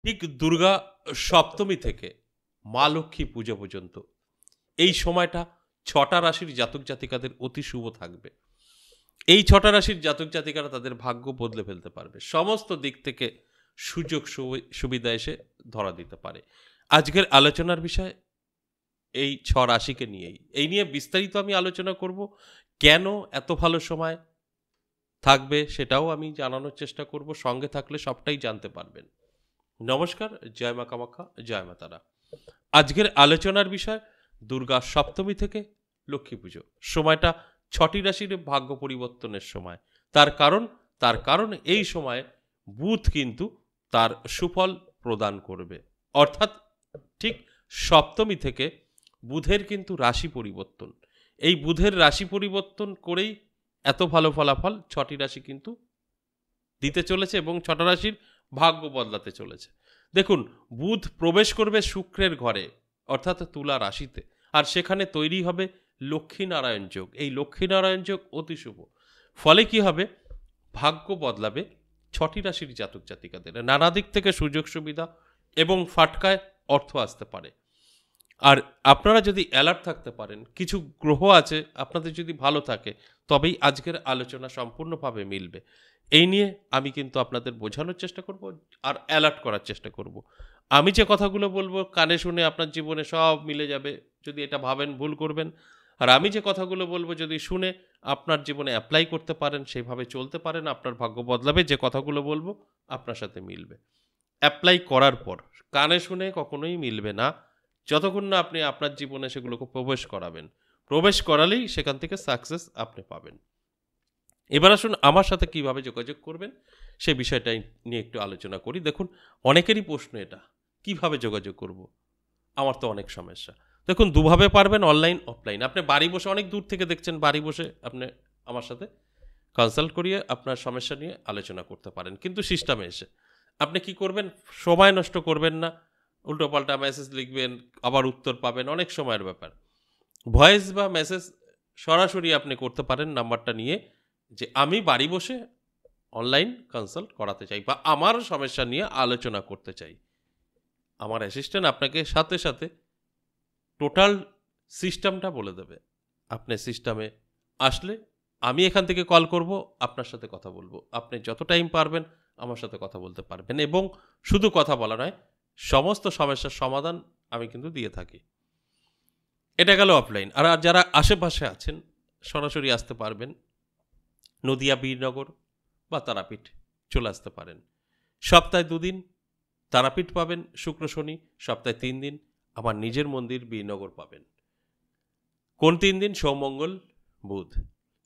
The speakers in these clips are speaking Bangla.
ঠিক দুর্গা সপ্তমী থেকে মা লক্ষ্মী পুজো পর্যন্ত এই সময়টা ৬টা রাশির জাতক জাতিকাদের অতি শুভ থাকবে। এই ৬টা রাশির জাতক জাতিকারা তাদের ভাগ্য বদলে ফেলতে পারবে। সমস্ত দিক থেকে সুযোগ সুবিধা এসে ধরা দিতে পারে। আজকের আলোচনার বিষয় এই ৬ রাশিকে নিয়েই। এই নিয়ে বিস্তারিত আমি আলোচনা করব। কেন এত ভালো সময় থাকবে সেটাও আমি জানানোর চেষ্টা করব। সঙ্গে থাকলে সবটাই জানতে পারবেন। নমস্কার, জয় মা কামাখ্যা, জয় মা তারা। আজকের আলোচনার বিষয় দুর্গা সপ্তমী থেকে লক্ষ্মী পুজো। সময়টা ৬টি রাশির ভাগ্য পরিবর্তনের সময়। তার কারণ এই সময়ে বুধ কিন্তু তার সুফল প্রদান করবে। অর্থাৎ ঠিক সপ্তমী থেকে বুধের কিন্তু রাশি পরিবর্তন। এই বুধের রাশি পরিবর্তন করেই এত ভালো ফলাফল ৬টি রাশি কিন্তু দিতে চলেছে এবং ৬টা রাশির ভাগ্য বদলাতে চলেছে। দেখুন, বুধ প্রবেশ করবে শুক্রের ঘরে অর্থাৎ তুলা রাশিতে, আর সেখানে তৈরি হবে লক্ষ্মীনারায়ণ যোগ। এই লক্ষ্মীনারায়ণ যোগ অতি শুভ। ফলে কি হবে? ভাগ্য বদলাবে ৬টি রাশির জাতক জাতিকাদের। নানা দিক থেকে সুযোগ সুবিধা এবং ফাটকায় অর্থ আসতে পারে। আর আপনারা যদি অ্যালার্ট থাকতে পারেন, কিছু গ্রহ আছে আপনাদের যদি ভালো থাকে, তবেই আজকের আলোচনা সম্পূর্ণভাবে মিলবে। এই নিয়ে আমি কিন্তু আপনাদের বোঝানোর চেষ্টা করব আর অ্যালার্ট করার চেষ্টা করব। আমি যে কথাগুলো বলবো কানে শুনে আপনার জীবনে সব মিলে যাবে, যদি এটা ভাবেন ভুল করবেন। আর আমি যে কথাগুলো বলবো যদি শুনে আপনার জীবনে অ্যাপ্লাই করতে পারেন, সেইভাবে চলতে পারেন, আপনার ভাগ্য বদলাবে। যে কথাগুলো বলবো আপনার সাথে মিলবে। অ্যাপ্লাই করার পর কানে শুনে কখনোই মিলবে না, যতক্ষণ না আপনি আপনার জীবনে সেগুলোকে প্রবেশ করাবেন। প্রবেশ করালেই সেখান থেকে সাকসেস আপনি পাবেন। এবার আসুন আমার সাথে কিভাবে যোগাযোগ করবেন সেই বিষয়টা নিয়ে একটু আলোচনা করি। দেখুন, অনেকেরই প্রশ্ন এটা, কিভাবে যোগাযোগ করব? আমার তো অনেক সমস্যা। দেখুন, দুভাবে পারবেন, অনলাইন অফলাইন। আপনি বাড়ি বসে, অনেক দূর থেকে দেখছেন, বাড়ি বসে আপনি আমার সাথে কনসাল্ট করিয়ে আপনার সমস্যা নিয়ে আলোচনা করতে পারেন। কিন্তু সিস্টেমে এসে আপনি কি করবেন? সময় নষ্ট করবেন না, উল্টোপাল্টা মেসেজ লিখবেন, আবার উত্তর পাবেন, অনেক সময়ের ব্যাপার। ভয়েস বা মেসেজ সরাসরি আপনি করতে পারেন নাম্বারটা নিয়ে, যে আমি বাড়ি বসে অনলাইন কনসাল্ট করাতে চাই বা আমার সমস্যা নিয়ে আলোচনা করতে চাই। আমার অ্যাসিস্ট্যান্ট আপনাকে সাথে সাথে টোটাল সিস্টেমটা বলে দেবে। আপনি সিস্টেমে আসলে আমি এখান থেকে কল করব, আপনার সাথে কথা বলবো। আপনি যত টাইম পারবেন আমার সাথে কথা বলতে পারবেন, এবং শুধু কথা বলা নয়, সমস্ত সমস্যার সমাধান আমি কিন্তু দিয়ে থাকি। এটা গেল অফলাইন। আর যারা আশেপাশে আছেন সরাসরি আসতে পারবেন, নদিয়া, বীরনগর বা তারাপীঠ চলে আসতে পারেন। সপ্তাহে 2 দিন তারাপীঠ পাবেন, শুক্র শনি। সপ্তাহে 3 দিন আমার নিজের মন্দির বীরনগর পাবেন। কোন 3 দিন? সোম, মঙ্গল, বুধ।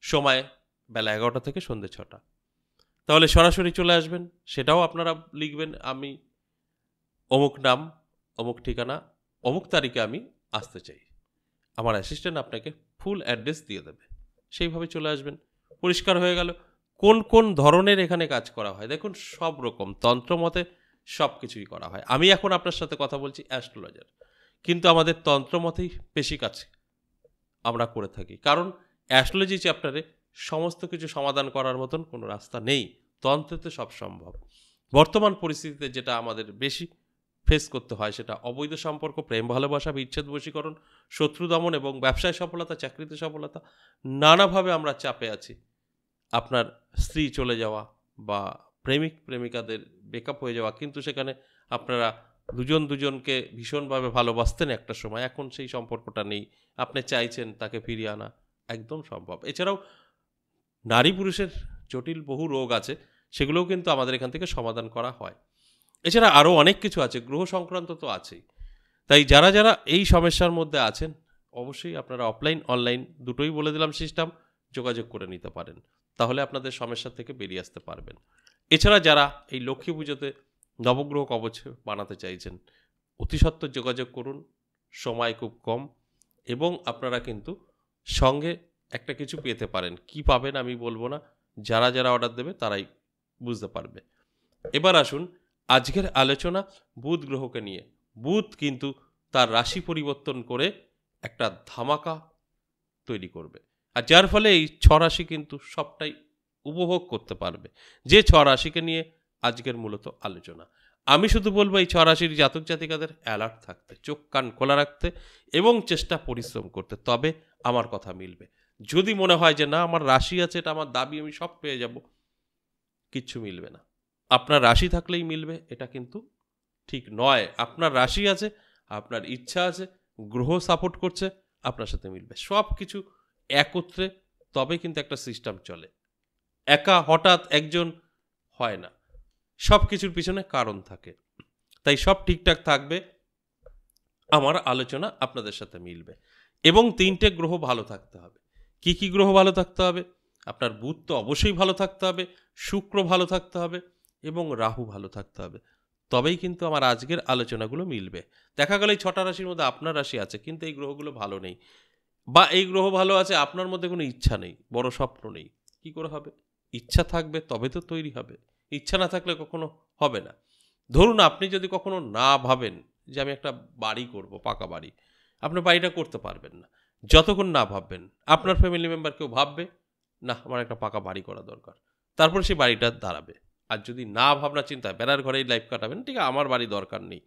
সময় বেলা 11টা থেকে সন্ধ্যে 6টা। তাহলে সরাসরি চলে আসবেন। সেটাও আপনারা লিখবেন, আমি অমুক নাম, অমুক ঠিকানা, অমুক তারিখে আমি আসতে চাই। আমার অ্যাসিস্ট্যান্ট আপনাকে ফুল অ্যাড্রেস দিয়ে দেবে, সেইভাবে চলে আসবেন। পরিষ্কার হয়ে গেল। কোন কোন ধরনের এখানে কাজ করা হয়? দেখুন, সব রকম তন্ত্রমতে সব কিছুই করা হয়। আমি এখন আপনার সাথে কথা বলছি অ্যাস্ট্রোলজার, কিন্তু আমাদের তন্ত্রমতেই বেশি কাজ আমরা করে থাকি। কারণ অ্যাস্ট্রোলজি চ্যাপ্টারে সমস্ত কিছু সমাধান করার মতন কোনো রাস্তা নেই, তন্ত্রেতে সব সম্ভব। বর্তমান পরিস্থিতিতে যেটা আমাদের বেশি ফেস করতে হয় সেটা অবৈধ সম্পর্ক, প্রেম ভালোবাসা, বিচ্ছেদ, বশীকরণ, শত্রু দমন এবং ব্যবসায় সফলতা, চাকরিতে সফলতা। নানাভাবে আমরা চাপে আছি। আপনার স্ত্রী চলে যাওয়া বা প্রেমিক প্রেমিকাদের ব্রেকআপ হয়ে যাওয়া, কিন্তু সেখানে আপনারা দুজনকে ভীষণভাবে ভালোবাসতেন একটা সময়, এখন সেই সম্পর্কটা নেই, আপনি চাইছেন তাকে ফিরিয়ে আনা, একদম সম্ভব। এছাড়াও নারী পুরুষের জটিল বহু রোগ আছে, সেগুলোও কিন্তু আমাদের এখান থেকে সমাধান করা হয়। এছাড়া আরও অনেক কিছু আছে, গ্রহ সংক্রান্ত তো আছেই। তাই যারা যারা এই সমস্যার মধ্যে আছেন, অবশ্যই আপনারা অফলাইন অনলাইন দুটোই বলে দিলাম সিস্টেম, যোগাযোগ করে নিতে পারেন। তাহলে আপনাদের সমস্যা থেকে বেরিয়ে আসতে পারবেন। এছাড়া যারা এই লক্ষ্মী পুজোতে নবগ্রহ কবচ বানাতে চাইছেন, অতি সত্বর যোগাযোগ করুন। সময় খুব কম, এবং আপনারা কিন্তু সঙ্গে একটা কিছু পেতে পারেন। কি পাবেন আমি বলবো না, যারা যারা অর্ডার দেবে তারাই বুঝতে পারবে। এবার আসুন আজকের আলোচনা বুধ গ্রহকে নিয়ে। বুধ কিন্তু তার রাশি পরিবর্তন করে একটা ধামাকা তৈরি করবে, আর যার ফলে এই 6 রাশি কিন্তু সবটাই উপভোগ করতে পারবে। যে 6 রাশিকে নিয়ে আজকের মূলত আলোচনা। আমি শুধু বলবো এই 6 রাশির জাতক জাতিকাদের অ্যালার্ট থাকতে, চোখ কান খোলা রাখতে এবং চেষ্টা পরিশ্রম করতে, তবে আমার কথা মিলবে। যদি মনে হয় যে না আমার রাশি আছে, এটা আমার দাবি, আমি সব পেয়ে যাব, কিচ্ছু মিলবে না। আপনার রাশি থাকলেই মিলবে এটা কিন্তু ঠিক নয়। আপনার রাশি আছে, আপনার ইচ্ছা আছে, গ্রহ সাপোর্ট করছে, আপনার সাথে মিলবে। সব কিছু একত্রে তবে কিন্তু একটা সিস্টেম চলে। একা হঠাৎ একজন হয় না, সব কিছুর পিছনে কারণ থাকে। তাই সব ঠিকঠাক থাকবে, আমার আলোচনা আপনাদের সাথে মিলবে। এবং 3টে গ্রহ ভালো থাকতে হবে। কি কি গ্রহ ভালো থাকতে হবে? আপনার বুধ তো অবশ্যই ভালো থাকতে হবে, শুক্র ভালো থাকতে হবে এবং রাহু ভালো থাকতে হবে, তবেই কিন্তু আমার আজকের আলোচনাগুলো মিলবে। দেখা গেল এই 6টা রাশির মধ্যে আপনার রাশি আছে কিন্তু এই গ্রহগুলো ভালো নেই, বা এই গ্রহ ভালো আছে আপনার মধ্যে কোনো ইচ্ছা নেই, বড় স্বপ্ন নেই, কি করে হবে? ইচ্ছা থাকবে তবে তো তৈরি হবে, ইচ্ছা না থাকলে কখনো হবে না। ধরুন আপনি যদি কখনো না ভাবেন যে আমি একটা বাড়ি করব, পাকা বাড়ি, আপনি বাড়িটা করতে পারবেন না যতক্ষণ না ভাববেন। আপনার ফ্যামিলি মেম্বার কেউ ভাববে না আমার একটা পাকা বাড়ি করা দরকার, তারপর সেই বাড়িটা দাঁড়াবে। আর যদি না ভাবনা চিন্তায় বেড়ার ঘরেই লাইফ কাটাবেন, ঠিক আছে আমার বাড়ি দরকার নেই,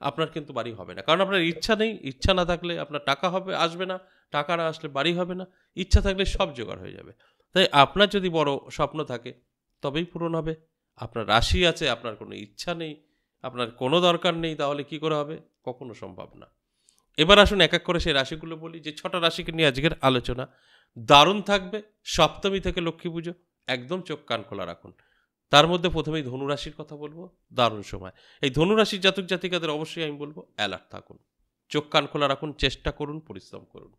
আপনার কিন্তু বাড়ি হবে না। কারণ আপনার ইচ্ছা নেই, ইচ্ছা না থাকলে আপনার টাকা হবে আসবে না, টাকা না আসলে বাড়ি হবে না, ইচ্ছা থাকলে সব জোগাড় হয়ে যাবে। তাই আপনার যদি বড় স্বপ্ন থাকে তবেই পূরণ হবে। আপনার রাশি আছে, আপনার কোনো ইচ্ছা নেই, আপনার কোনো দরকার নেই, তাহলে কি করে হবে? কখনো সম্ভব না। এবার আসুন এক এক করে সেই রাশিগুলো বলি। যে 6টা রাশিকে নিয়ে আজকের আলোচনা দারুণ থাকবে। সপ্তমী থেকে লক্ষ্মী পুজো, একদম চোখ কান খোলা রাখুন। তার মধ্যে প্রথমেই ধনুরাশির কথা বলবো, দারুণ সময়। এই ধনুরাশির জাতক জাতিকাদের অবশ্যই আমি বলবো অ্যালার্ট থাকুন, চোখ কান খোলা রাখুন, চেষ্টা করুন, পরিশ্রম করুন,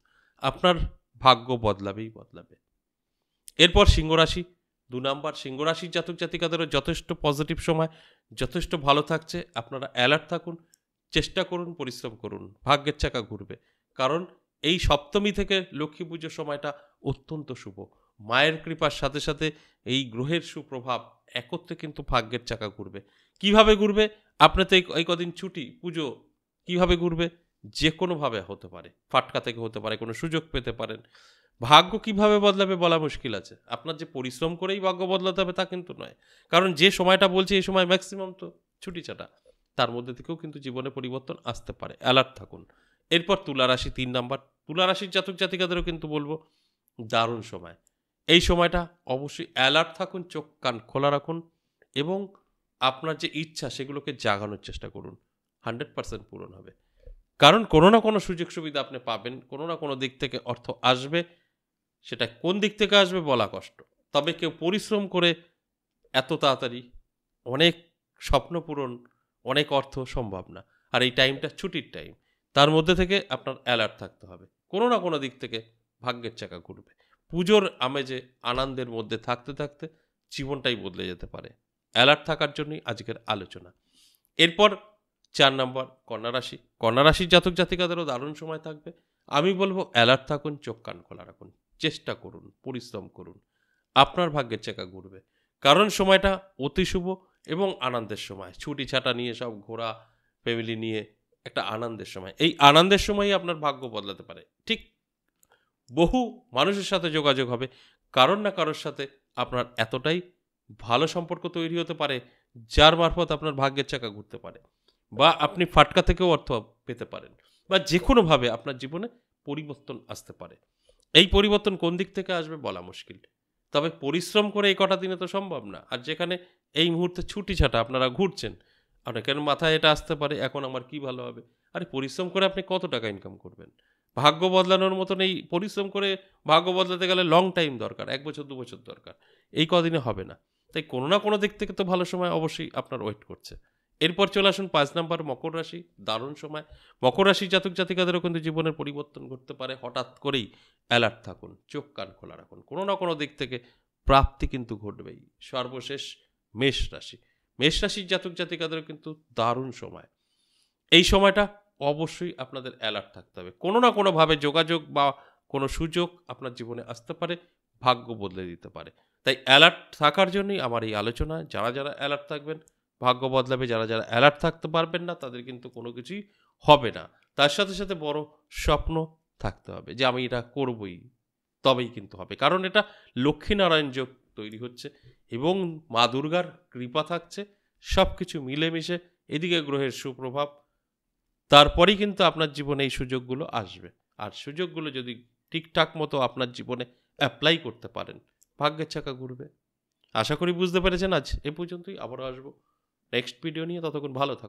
আপনার ভাগ্য বদলাবেই বদলাবে। এরপর সিংহরাশি 2 নাম্বার। সিংহরাশির জাতক জাতিকাদেরও যথেষ্ট পজিটিভ সময়, যথেষ্ট ভালো থাকছে। আপনারা অ্যালার্ট থাকুন, চেষ্টা করুন, পরিশ্রম করুন, ভাগ্যের চাকা ঘুরবে। কারণ এই সপ্তমী থেকে লক্ষ্মী পুজোর সময়টা অত্যন্ত শুভ। মায়ের কৃপার সাথে সাথে এই গ্রহের সুপ্রভাব একত্রে কিন্তু ভাগ্যের চাকা ঘুরবে। কিভাবে ঘুরবে? আপনার তো এই কদিন ছুটি, পুজো, কিভাবে ঘুরবে? যে কোনোভাবে হতে পারে, ফাটকা থেকে হতে পারে, কোনো সুযোগ পেতে পারেন। ভাগ্য কিভাবে বদলাবে বলা মুশকিল আছে। আপনার যে পরিশ্রম করেই ভাগ্য বদলাতে হবে তা কিন্তু নয়। কারণ যে সময়টা বলছি এই সময় ম্যাক্সিমাম তো ছুটি ছাটা, তার মধ্যে থেকেও কিন্তু জীবনে পরিবর্তন আসতে পারে। অ্যালার্ট থাকুন। এরপর তুলা রাশি 3 নাম্বার। তুলা রাশির জাতক জাতিকাদেরও কিন্তু বলবো দারুণ সময়। এই সময়টা অবশ্যই অ্যালার্ট থাকুন, চোখ কান খোলা রাখুন এবং আপনার যে ইচ্ছা সেগুলোকে জাগানোর চেষ্টা করুন। 100% পূরণ হবে। কারণ কোনো না কোনো সুযোগ সুবিধা আপনি পাবেন, কোনো না কোনো দিক থেকে অর্থ আসবে। সেটা কোন দিক থেকে আসবে বলা কষ্ট। তবে কেউ পরিশ্রম করে এত তাড়াতাড়ি অনেক স্বপ্ন পূরণ, অনেক অর্থ সম্ভব না। আর এই টাইমটা ছুটির টাইম, তার মধ্যে থেকে আপনার অ্যালার্ট থাকতে হবে। কোনো না কোনো দিক থেকে ভাগ্যের চাকা ঘুরবে। পুজোর আমেজে আনন্দের মধ্যে থাকতে থাকতে জীবনটাই বদলে যেতে পারে। অ্যালার্ট থাকার জন্যই আজকের আলোচনা। এরপর 4 নম্বর কন্যা রাশি। কন্যা রাশির জাতক জাতিকাদেরও দারুণ সময় থাকবে। আমি বলবো অ্যালার্ট থাকুন, চোখ কান খোলা রাখুন, চেষ্টা করুন, পরিশ্রম করুন, আপনার ভাগ্যের চাকা ঘুরবে। কারণ সময়টা অতি শুভ এবং আনন্দের সময়। ছুটি ছাটা নিয়ে সব ঘোরা, ফ্যামিলি নিয়ে একটা আনন্দের সময়। এই আনন্দের সময়ই আপনার ভাগ্য বদলাতে পারে। ঠিক বহু মানুষের সাথে যোগাযোগ হবে, কারোর না কারোর সাথে আপনার এতটাই ভালো সম্পর্ক তৈরি হতে পারে যার মারফত আপনার ভাগ্যের চাকা ঘুরতে পারে, বা আপনি ফাটকা থেকেও অর্থ পেতে পারেন, বা যে কোনোভাবে আপনার জীবনে পরিবর্তন আসতে পারে। এই পরিবর্তন কোন দিক থেকে আসবে বলা মুশকিল, তবে পরিশ্রম করে এই কটা দিনে তো সম্ভব না। আর যেখানে এই মুহূর্তে ছুটি ছাটা আপনারা ঘুরছেন, অনেকের মাথায় এটা আসতে পারে এখন আমার কি ভালো হবে। আরে পরিশ্রম করে আপনি কত টাকা ইনকাম করবেন? ভাগ্য বদলানোর মতন এই পরিশ্রম করে ভাগ্য বদলাতে গেলে লং টাইম দরকার, 1 বছর 2 বছর দরকার, এই কদিনে হবে না। তাই কোনো না কোনো দিক থেকে তো ভালো সময় অবশ্যই আপনার ওয়েট করছে। এরপর চলে আসুন 5 নাম্বার মকর রাশি। দারুণ সময়। মকর রাশির জাতক জাতিকাদেরও কিন্তু জীবনের পরিবর্তন ঘটতে পারে হঠাৎ করেই। অ্যালার্ট থাকুন, চোখ কান খোলা রাখুন, কোনো না কোনো দিক থেকে প্রাপ্তি কিন্তু ঘটবেই। সর্বশেষ মেষ রাশি। মেষ রাশির জাতক জাতিকাদেরও কিন্তু দারুণ সময়। এই সময়টা অবশ্যই আপনাদের অ্যালার্ট থাকতে হবে। কোনো না কোনোভাবে যোগাযোগ বা কোনো সুযোগ আপনার জীবনে আসতে পারে, ভাগ্য বদলে দিতে পারে। তাই অ্যালার্ট থাকার জন্যই আমার এই আলোচনা। যারা যারা অ্যালার্ট থাকবেন ভাগ্য বদলাবে, যারা যারা অ্যালার্ট থাকতে পারবেন না তাদের কিন্তু কোনো কিছুই হবে না। তার সাথে সাথে বড় স্বপ্ন থাকতে হবে যে আমি এটা করবই, তবেই কিন্তু হবে। কারণ এটা লক্ষ্মীনারায়ণ যোগ তৈরি হচ্ছে এবং মা দুর্গার কৃপা থাকছে। সব কিছু মিলেমিশে এদিকে গ্রহের সুপ্রভাব, তারপরেই কিন্তু আপনার জীবনে এই সুযোগগুলো আসবে। আর সুযোগগুলো যদি ঠিকঠাক মতো আপনার জীবনে অ্যাপ্লাই করতে পারেন, ভাগ্যের চাকা ঘুরবে। আশা করি বুঝতে পেরেছেন। আজ এ পর্যন্তই, আবারও আসবো নেক্সট ভিডিও নিয়ে। ততক্ষণ ভালো থাকুন।